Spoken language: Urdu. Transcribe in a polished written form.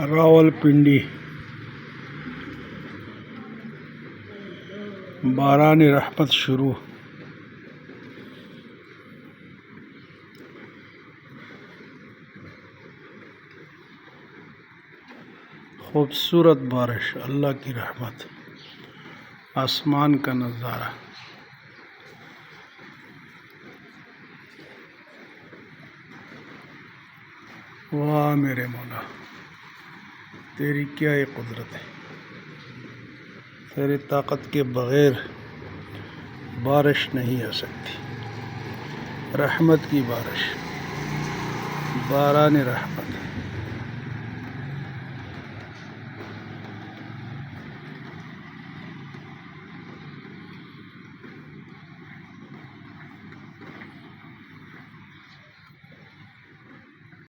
راولپنڈی باران رحمت شروع. خوبصورت بارش، اللہ کی رحمت، آسمان کا نظارہ. واہ میرے مولا، تیری کیا یہ قدرت ہے. تیری طاقت کے بغیر بارش نہیں آ سکتی. رحمت کی بارش، باران رحمت.